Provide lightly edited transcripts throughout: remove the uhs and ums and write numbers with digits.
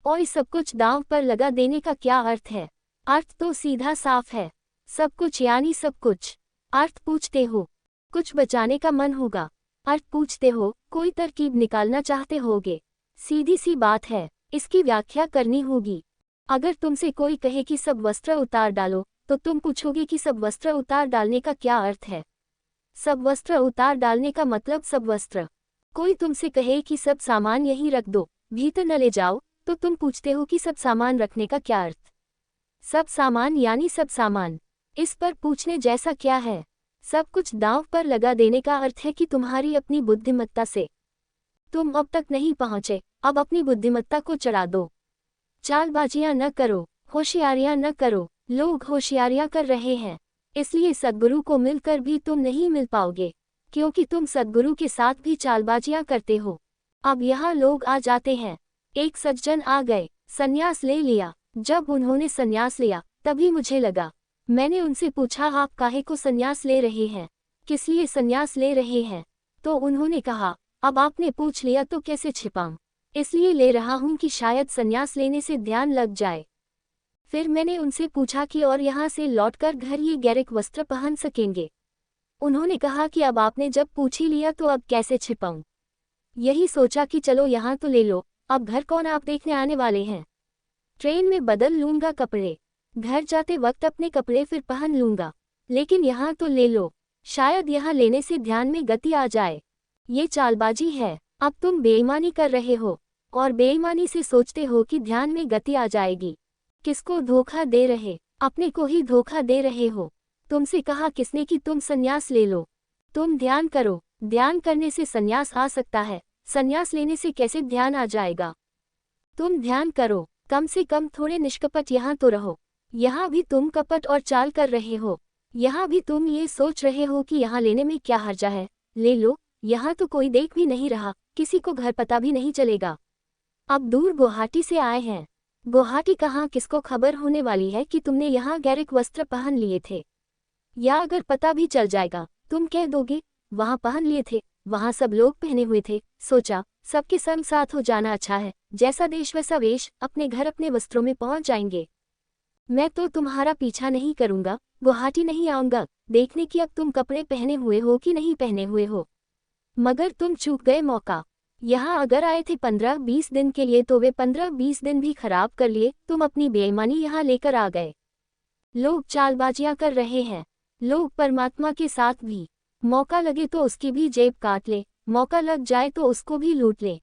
और इस सब कुछ दांव पर लगा देने का क्या अर्थ है? अर्थ तो सीधा साफ है, सब कुछ यानी सब कुछ। अर्थ पूछते हो, कुछ बचाने का मन होगा। अर्थ पूछते हो, कोई तरकीब निकालना चाहते होगे। सीधी सी बात है, इसकी व्याख्या करनी होगी। अगर तुमसे कोई कहे कि सब वस्त्र उतार डालो, तो तुम पूछोगे कि सब वस्त्र उतार डालने का क्या अर्थ है? सब वस्त्र उतार डालने का मतलब सब वस्त्र। कोई तुमसे कहे कि सब सामान यहीं रख दो, भीतर न ले जाओ, तो तुम पूछते हो कि सब सामान रखने का क्या अर्थ? सब सामान यानी सब सामान। इस पर पूछने जैसा क्या है? सब कुछ दांव पर लगा देने का अर्थ है कि तुम्हारी अपनी बुद्धिमत्ता से तुम अब तक नहीं पहुंचे, अब अपनी बुद्धिमत्ता को चढ़ा दो। चालबाजियां न करो, होशियारियां न करो। लोग होशियारियां कर रहे हैं, इसलिए सद्गुरु को मिलकर भी तुम नहीं मिल पाओगे, क्योंकि तुम सद्गुरु के साथ भी चालबाजियां करते हो। अब यहाँ लोग आ जाते हैं। एक सज्जन आ गए, संन्यास ले लिया। जब उन्होंने संन्यास लिया, तभी मुझे लगा। मैंने उनसे पूछा, आप काहे को संन्यास ले रहे हैं, किस लिए संन्यास ले रहे हैं? तो उन्होंने कहा, अब आपने पूछ लिया तो कैसे छिपाऊं, इसलिए ले रहा हूं कि शायद संन्यास लेने से ध्यान लग जाए। फिर मैंने उनसे पूछा कि और यहाँ से लौटकर घर ये गैरिक वस्त्र पहन सकेंगे? उन्होंने कहा कि अब आपने जब पूछ ही लिया तो अब कैसे छिपाऊं। यही सोचा कि चलो यहाँ तो ले लो, अब घर कौन आप देखने आने वाले हैं। ट्रेन में बदल लूंगा कपड़े, घर जाते वक्त अपने कपड़े फिर पहन लूंगा, लेकिन यहाँ तो ले लो, शायद यहाँ लेने से ध्यान में गति आ जाए। ये चालबाजी है। अब तुम बेईमानी कर रहे हो, और बेईमानी से सोचते हो कि ध्यान में गति आ जाएगी। किसको धोखा दे रहे? अपने को ही धोखा दे रहे हो। तुमसे कहा किसने कि तुम संन्यास ले लो? तुम ध्यान करो, ध्यान करने से संन्यास आ सकता है, संन्यास लेने से कैसे ध्यान आ जाएगा? तुम ध्यान करो, कम से कम थोड़े निष्कपट यहाँ तो रहो। यहाँ भी तुम कपट और चाल कर रहे हो। यहाँ भी तुम ये सोच रहे हो कि यहाँ लेने में क्या हर्जा है, ले लो। यहाँ तो कोई देख भी नहीं रहा, किसी को घर पता भी नहीं चलेगा। अब दूर गुवाहाटी से आए हैं। गुवाहाटी कहाँ, किसको खबर होने वाली है कि तुमने यहाँ गैरिक वस्त्र पहन लिए थे? या अगर पता भी चल जाएगा, तुम कह दोगे वहाँ पहन लिए थे, वहाँ सब लोग पहने हुए थे, सोचा सबके संग साथ हो जाना अच्छा है, जैसा देश वैसा वेश, अपने घर अपने वस्त्रों में पहुँच जाएंगे। मैं तो तुम्हारा पीछा नहीं करूँगा, गुवाहाटी नहीं आऊँगा देखने कि अब तुम कपड़े पहने हुए हो कि नहीं पहने हुए हो। मगर तुम चूक गए मौका। यहाँ अगर आए थे 15-20 दिन के लिए तो वे 15-20 दिन भी खराब कर लिए, तुम अपनी बेईमानी यहाँ लेकर आ गए। लोग चालबाजियां कर रहे हैं, लोग परमात्मा के साथ भी। मौका लगे तो उसकी भी जेब काट ले, मौका लग जाए तो उसको भी लूट ले।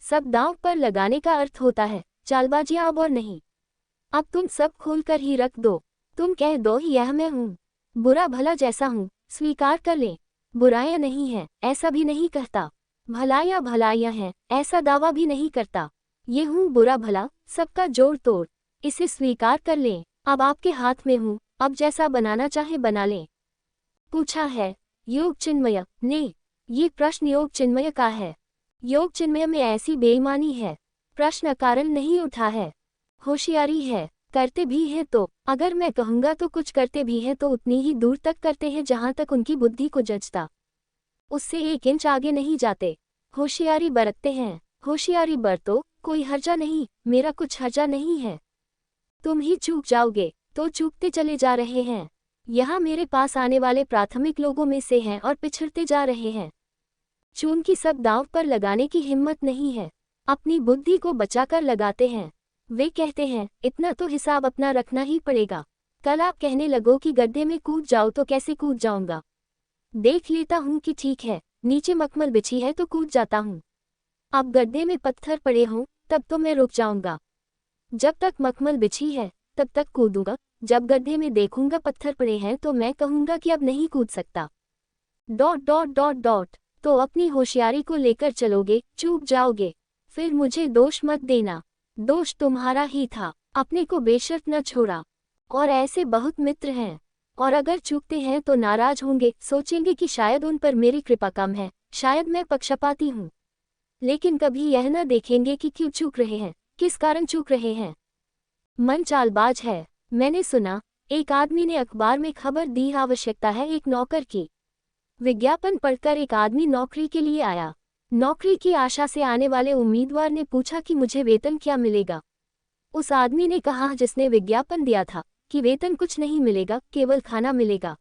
सब दांव पर लगाने का अर्थ होता है चालबाजियां, अब और नहीं। अब तुम सब खोलकर ही रख दो। तुम कह दो ही यह मैं हूँ, बुरा भला जैसा हूँ स्वीकार कर ले। बुराइयां नहीं हैं, ऐसा भी नहीं कहता। भलाइयां भलाइयां हैं, ऐसा दावा भी नहीं करता। ये हूँ बुरा भला, सबका जोड़ तोड़, इसे स्वीकार कर लें। अब आपके हाथ में हूँ, अब जैसा बनाना चाहे बना लें। पूछा है योग चिन्मय ने। ये प्रश्न योग चिन्मय का है। योग चिन्मय में ऐसी बेईमानी है, प्रश्न कारण नहीं उठा है। होशियारी है, करते भी हैं तो, अगर मैं कहूँगा तो कुछ करते भी हैं तो उतनी ही दूर तक करते हैं जहाँ तक उनकी बुद्धि को जचता, उससे 1 इंच आगे नहीं जाते। होशियारी बरतते हैं, होशियारी बरतो, कोई हर्जा नहीं, मेरा कुछ हर्जा नहीं है। तुम ही चूक जाओगे, तो चूकते चले जा रहे हैं। यहाँ मेरे पास आने वाले प्राथमिक लोगों में से हैं और पिछड़ते जा रहे हैं। चून की सब दांव पर लगाने की हिम्मत नहीं है, अपनी बुद्धि को बचाकर लगाते हैं। वे कहते हैं इतना तो हिसाब अपना रखना ही पड़ेगा। कल आप कहने लगो कि गड्ढे में कूद जाओ तो कैसे कूद जाऊंगा? देख लेता हूँ कि ठीक है, नीचे मखमल बिछी है तो कूद जाता हूँ। अब गड्ढे में पत्थर पड़े हों तब तो मैं रुक जाऊंगा। जब तक मखमल बिछी है तब तक कूदूंगा, जब गड्ढे में देखूंगा पत्थर पड़े हैं तो मैं कहूंगा कि अब नहीं कूद सकता। ... तो अपनी होशियारी को लेकर चलोगे, चूक जाओगे। फिर मुझे दोष मत देना, दोष तुम्हारा ही था, अपने को बेशर्त न छोड़ा। और ऐसे बहुत मित्र हैं, और अगर चूकते हैं तो नाराज होंगे, सोचेंगे कि शायद उन पर मेरी कृपा कम है, शायद मैं पक्षपाती हूँ। लेकिन कभी यह न देखेंगे कि क्यों चूक रहे हैं, किस कारण चूक रहे हैं। मन चालबाज है। मैंने सुना एक आदमी ने अखबार में खबर दी, आवश्यकता है एक नौकर की। विज्ञापन पढ़कर एक आदमी नौकरी के लिए आया। नौकरी की आशा से आने वाले उम्मीदवार ने पूछा कि मुझे वेतन क्या मिलेगा। उस आदमी ने कहा जिसने विज्ञापन दिया था कि वेतन कुछ नहीं मिलेगा, केवल खाना मिलेगा।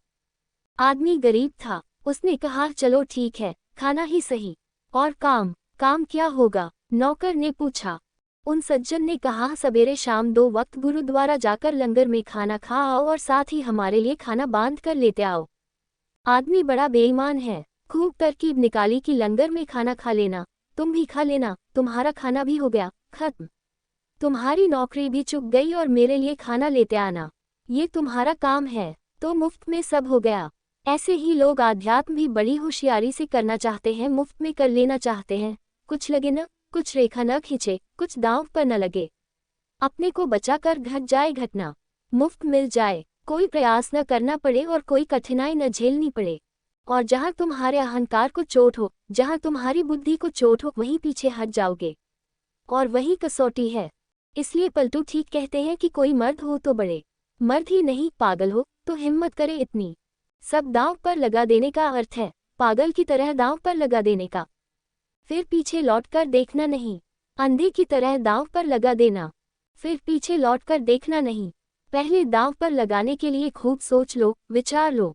आदमी गरीब था, उसने कहा चलो ठीक है, खाना ही सही। और काम काम क्या होगा? नौकर ने पूछा। उन सज्जन ने कहा सवेरे शाम 2 वक्त गुरुद्वारा जाकर लंगर में खाना खा आओ और साथ ही हमारे लिए खाना बांध कर लेते आओ। आदमी बड़ा बेईमान है, खूब तरकीब निकाली कि लंगर में खाना खा लेना, तुम भी खा लेना, तुम्हारा खाना भी हो गया, खत्म। तुम्हारी नौकरी भी चुक गई और मेरे लिए खाना लेते आना, ये तुम्हारा काम है, तो मुफ्त में सब हो गया। ऐसे ही लोग आध्यात्म भी बड़ी होशियारी से करना चाहते हैं, मुफ्त में कर लेना चाहते हैं। कुछ लगे न, कुछ रेखा न खींचे, कुछ दांव पर न लगे, अपने को बचाकर घट जाए घटना, मुफ्त मिल जाए, कोई प्रयास न करना पड़े और कोई कठिनाई न झेलनी पड़े। और जहां तुम्हारे अहंकार को चोट हो, जहां तुम्हारी बुद्धि को चोट हो, वहीं पीछे हट जाओगे। और वही कसौटी है। इसलिए पलटू ठीक कहते हैं कि कोई मर्द हो तो बड़े, मर्द ही नहीं पागल हो तो हिम्मत करे इतनी। सब दांव पर लगा देने का अर्थ है पागल की तरह दांव पर लगा देने का, फिर पीछे लौटकर देखना नहीं। अंधे की तरह दांव पर लगा देना, फिर पीछे लौटकर देखना नहीं। पहले दांव पर लगाने के लिए खूब सोच लो, विचार लो।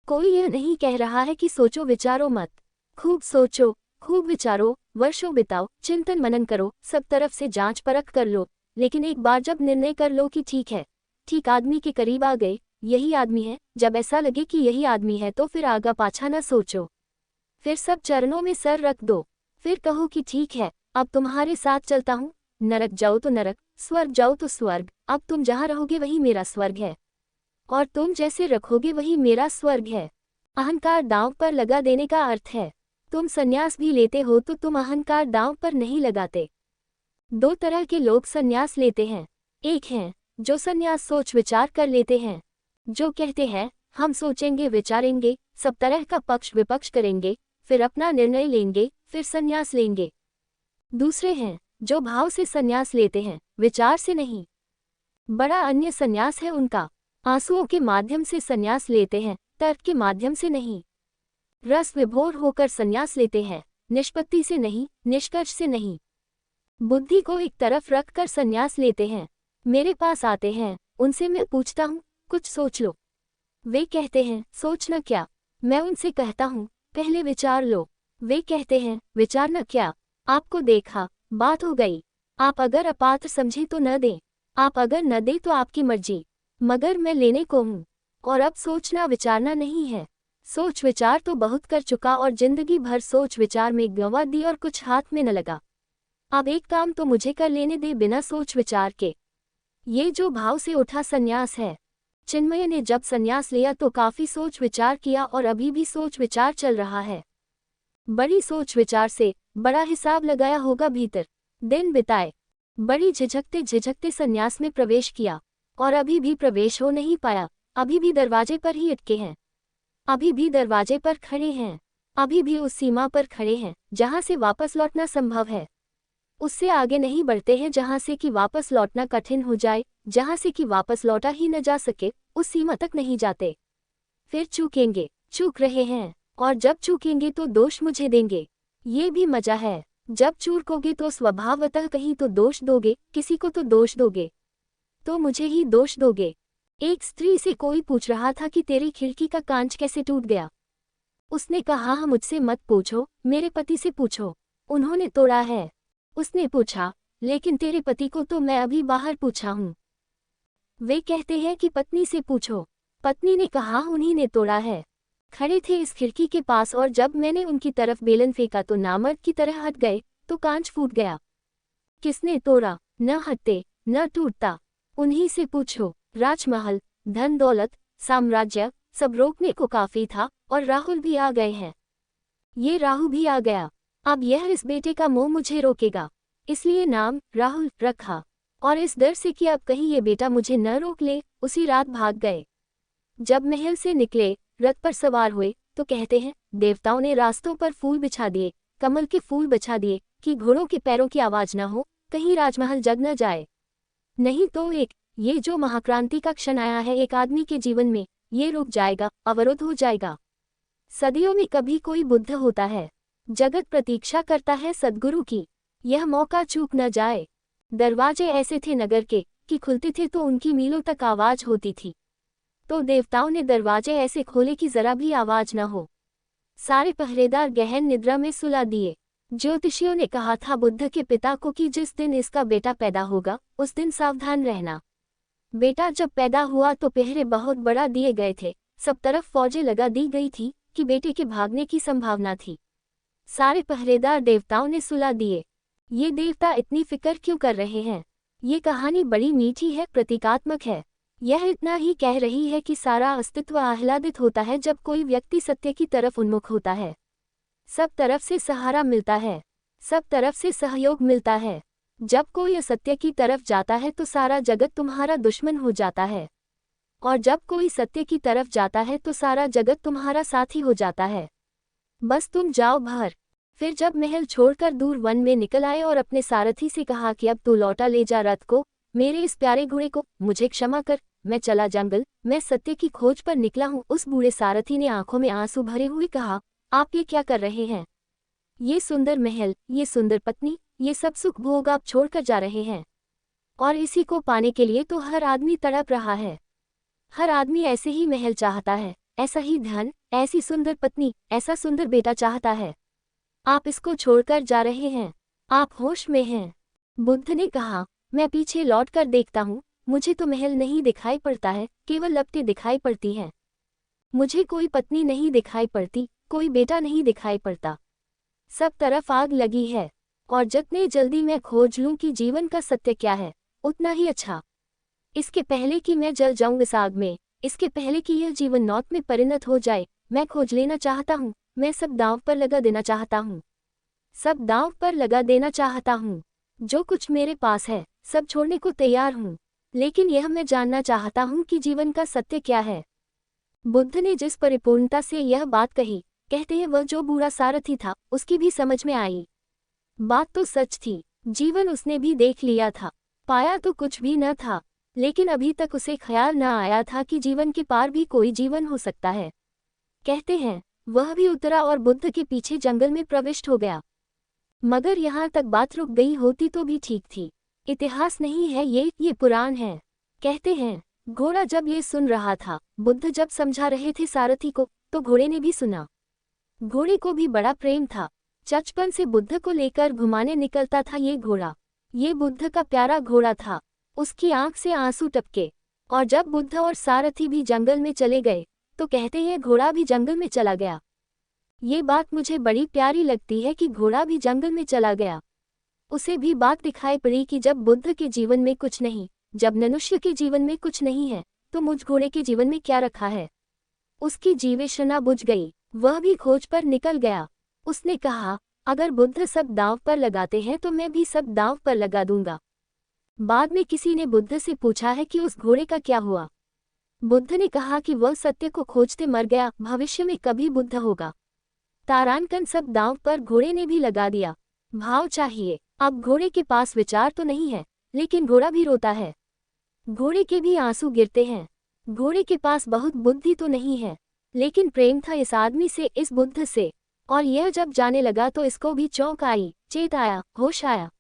कोई यह नहीं कह रहा है कि सोचो विचारो मत, खूब सोचो, खूब विचारो, वर्षों बिताओ, चिंतन मनन करो, सब तरफ से जांच परख कर लो। लेकिन एक बार जब निर्णय कर लो कि ठीक है, ठीक आदमी के करीब आ गए, यही आदमी है, जब ऐसा लगे कि यही आदमी है तो फिर आगा पाछा न सोचो, फिर सब चरणों में सर रख दो, फिर कहो कि ठीक है, अब तुम्हारे साथ चलता हूँ, नरक जाओ तो नरक, स्वर्ग जाओ तो स्वर्ग, अब तुम जहाँ रहोगे वही मेरा स्वर्ग है, और तुम जैसे रखोगे वही मेरा स्वर्ग है। अहंकार दांव पर लगा देने का अर्थ है। तुम संन्यास भी लेते हो तो तुम अहंकार दांव पर नहीं लगाते। 2 तरह के लोग संन्यास लेते हैं। एक हैं जो संन्यास सोच विचार कर लेते हैं, जो कहते हैं हम सोचेंगे विचारेंगे, सब तरह का पक्ष विपक्ष करेंगे, फिर अपना निर्णय लेंगे, फिर संन्यास लेंगे। दूसरे हैं जो भाव से संन्यास लेते हैं, विचार से नहीं। बड़ा अन्य संन्यास है उनका। आंसुओं के माध्यम से संन्यास लेते हैं, तर्क के माध्यम से नहीं। रस विभोर होकर संन्यास लेते हैं, निष्पत्ति से नहीं, निष्कर्ष से नहीं। बुद्धि को एक तरफ रखकर संन्यास लेते हैं। मेरे पास आते हैं, उनसे मैं पूछता हूँ कुछ सोच लो। वे कहते हैं सोचना क्या? मैं उनसे कहता हूँ पहले विचार लो। वे कहते हैं विचारना क्या? आपको देखा, बात हो गई। आप अगर अपात्र समझे तो न दें, आप अगर न दें तो आपकी मर्जी, मगर मैं लेने को हूँ। और अब सोचना विचारना नहीं है। सोच विचार तो बहुत कर चुका और जिंदगी भर सोच विचार में गंवा दी और कुछ हाथ में न लगा। अब एक काम तो मुझे कर लेने दे बिना सोच विचार के। ये जो भाव से उठा संन्यास है। चिन्मय ने जब संन्यास लिया तो काफी सोच विचार किया और अभी भी सोच विचार चल रहा है। बड़ी सोच विचार से बड़ा हिसाब लगाया होगा भीतर। दिन बिताए, बड़ी झिझकते झिझकते संन्यास में प्रवेश किया और अभी भी प्रवेश हो नहीं पाया। अभी भी दरवाजे पर ही अटके हैं, अभी भी दरवाजे पर खड़े हैं, अभी भी उस सीमा पर खड़े हैं जहां से वापस लौटना संभव है। उससे आगे नहीं बढ़ते हैं जहां से कि वापस लौटना कठिन हो जाए, जहां से कि वापस लौटा ही न जा सके, उस सीमा तक नहीं जाते। फिर चूकेंगे, चूक रहे हैं, और जब चूकेंगे तो दोष मुझे देंगे। ये भी मजा है, जब चूकोगे तो स्वभावतः कहीं तो दोष दोगे, किसी को तो दोष दोगे, तो मुझे ही दोष दोगे। एक स्त्री से कोई पूछ रहा था कि तेरी खिड़की का कांच कैसे टूट गया। उसने कहा मुझसे मत पूछो, मेरे पति से पूछो, उन्होंने तोड़ा है। उसने पूछा लेकिन तेरे पति को तो मैं अभी बाहर पूछा हूँ। वे कहते हैं कि पत्नी से पूछो। पत्नी ने कहा उन्हीं ने तोड़ा है। खड़े थे इस खिड़की के पास और जब मैंने उनकी तरफ बेलन फेंका तो नामर्द की तरह हट गए, तो कांच फूट गया। किसने तोड़ा? न हटते, न टूटता। उन्हीं से पूछो। राजमहल, धन दौलत, साम्राज्य, सब रोकने को काफी था और राहुल भी आ गए हैं। ये राहु भी आ गया। अब यह इस बेटे का मोह मुझे रोकेगा, इसलिए नाम राहुल रखा। और इस डर से कि अब कहीं ये बेटा मुझे न रोक ले, उसी रात भाग गए। जब महल से निकले, रथ पर सवार हुए, तो कहते हैं देवताओं ने रास्तों पर फूल बिछा दिए, कमल के फूल बिछा दिए कि घोड़ों के पैरों की आवाज न हो, कहीं राजमहल जग न जाए। नहीं तो ये जो महाक्रांति का क्षण आया है एक आदमी के जीवन में, ये रुक जाएगा, अवरुद्ध हो जाएगा। सदियों में कभी कोई बुद्ध होता है, जगत प्रतीक्षा करता है सद्गुरु की, यह मौका चूक न जाए। दरवाजे ऐसे थे नगर के कि खुलते थे तो उनकी मीलों तक आवाज होती थी। तो देवताओं ने दरवाजे ऐसे खोले कि जरा भी आवाज न हो। सारे पहरेदार गहन निद्रा में सुला दिए। ज्योतिषियों ने कहा था बुद्ध के पिता को कि जिस दिन इसका बेटा पैदा होगा उस दिन सावधान रहना। बेटा जब पैदा हुआ तो पहरे बहुत बड़ा दिए गए थे, सब तरफ फौजें लगा दी गई थी कि बेटे के भागने की संभावना थी। सारे पहरेदार देवताओं ने सुला दिए। ये देवता इतनी फिक्र क्यों कर रहे हैं? ये कहानी बड़ी मीठी है, प्रतीकात्मक है। यह इतना ही कह रही है कि सारा अस्तित्व आह्लादित होता है जब कोई व्यक्ति सत्य की तरफ उन्मुख होता है। सब तरफ से सहारा मिलता है, सब तरफ से सहयोग मिलता है। जब कोई असत्य की तरफ जाता है तो सारा जगत तुम्हारा दुश्मन हो जाता है, और जब कोई सत्य की तरफ जाता है तो सारा जगत तुम्हारा साथी हो जाता है। बस तुम जाओ भर। फिर जब महल छोड़कर दूर वन में निकल आए और अपने सारथी से कहा कि अब तू लौटा ले जा रथ को, मेरे इस प्यारे घोड़े को, मुझे क्षमा कर, मैं चला जंगल, मैं सत्य की खोज पर निकला हूँ। उस बूढ़े सारथी ने आंखों में आंसू भरे हुए कहा, आप ये क्या कर रहे हैं? ये सुंदर महल, ये सुंदर पत्नी, ये सब सुख भोग आप छोड़कर जा रहे हैं, और इसी को पाने के लिए तो हर आदमी तड़प रहा है। हर आदमी ऐसे ही महल चाहता है, ऐसा ही धन, ऐसी सुंदर पत्नी, ऐसा सुंदर बेटा चाहता है। आप इसको छोड़कर जा रहे हैं, आप होश में हैं। बुद्ध ने कहा, मैं पीछे लौटकर देखता हूँ, मुझे तो महल नहीं दिखाई पड़ता है, केवल लपटें दिखाई पड़ती हैं। मुझे कोई पत्नी नहीं दिखाई पड़ती, कोई बेटा नहीं दिखाई पड़ता। सब तरफ आग लगी है, और जितने जल्दी मैं खोज लूं कि जीवन का सत्य क्या है, उतना ही अच्छा। इसके पहले कि मैं जल जाऊं इस आग में, इसके पहले कि यह जीवन मौत में परिणत हो जाए, मैं खोज लेना चाहता हूँ। मैं सब दांव पर लगा देना चाहता हूँ, सब दांव पर लगा देना चाहता हूँ। जो कुछ मेरे पास है सब छोड़ने को तैयार हूँ, लेकिन यह मैं जानना चाहता हूँ कि जीवन का सत्य क्या है। बुद्ध ने जिस परिपूर्णता से यह बात कही, कहते हैं वह जो बूढ़ा सारथी था उसकी भी समझ में आई। बात तो सच थी, जीवन उसने भी देख लिया था, पाया तो कुछ भी न था, लेकिन अभी तक उसे ख्याल न आया था कि जीवन के पार भी कोई जीवन हो सकता है। कहते हैं वह भी उतरा और बुद्ध के पीछे जंगल में प्रविष्ट हो गया। मगर यहाँ तक बात रुक गई होती तो भी ठीक थी। इतिहास नहीं है ये पुराण है। कहते हैं घोड़ा जब ये सुन रहा था, बुद्ध जब समझा रहे थे सारथी को, तो घोड़े ने भी सुना। घोड़े को भी बड़ा प्रेम था, बचपन से बुद्ध को लेकर घुमाने निकलता था ये घोड़ा। ये बुद्ध का प्यारा घोड़ा था। उसकी आंख से आंसू टपके, और जब बुद्ध और सारथी भी जंगल में चले गए तो कहते हैं घोड़ा भी जंगल में चला गया। ये बात मुझे बड़ी प्यारी लगती है कि घोड़ा भी जंगल में चला गया। उसे भी बात दिखाई पड़ी कि जब बुद्ध के जीवन में कुछ नहीं, जब मनुष्य के जीवन में कुछ नहीं है, तो मुझ घोड़े के जीवन में क्या रखा है। उसकी जीवेशना बुझ गई, वह भी खोज पर निकल गया। उसने कहा, अगर बुद्ध सब दांव पर लगाते हैं तो मैं भी सब दांव पर लगा दूंगा। बाद में किसी ने बुद्ध से पूछा है कि उस घोड़े का क्या हुआ। बुद्ध ने कहा कि वह सत्य को खोजते मर गया, भविष्य में कभी बुद्ध होगा। तारांकन सब दांव पर घोड़े ने भी लगा दिया। भाव चाहिए। अब घोड़े के पास विचार तो नहीं है, लेकिन घोड़ा भी रोता है। घोड़े के भी आंसू गिरते हैं। घोड़े के पास बहुत बुद्धि तो नहीं है, लेकिन प्रेम था इस आदमी से, इस बुद्ध से, और यह जब जाने लगा तो इसको भी चौंक आई, चेत आया, होश आया।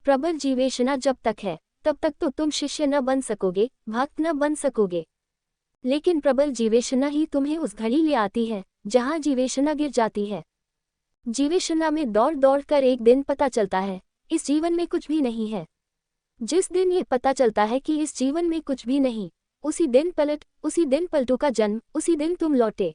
प्रबल जीवेशना जब तक है तब तक तो तुम शिष्य न बन सकोगे, भक्त न बन सकोगे, लेकिन प्रबल जीवेशना ही तुम्हें उस घड़ी ले आती है जहां जीवेशना गिर जाती है। जीवेशना में दौड़ दौड़ कर एक दिन पता चलता है इस जीवन में कुछ भी नहीं है। जिस दिन ये पता चलता है कि इस जीवन में कुछ भी नहीं, उसी दिन पलटू का जन्म, उसी दिन तुम लौटे।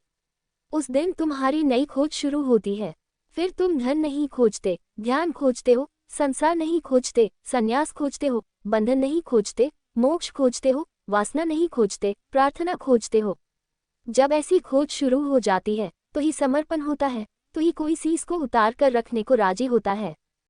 उस दिन तुम्हारी नई खोज शुरू होती है। फिर तुम धन नहीं खोजते, ध्यान खोजते हो, संसार नहीं खोजते, संन्यास खोजते हो, बंधन नहीं खोजते, मोक्ष खोजते हो, वासना नहीं खोजते, प्रार्थना खोजते हो। जब ऐसी खोज शुरू हो जाती है तो ही समर्पण होता है, तो ही कोई सी इसको उतार कर रखने को राजी होता है।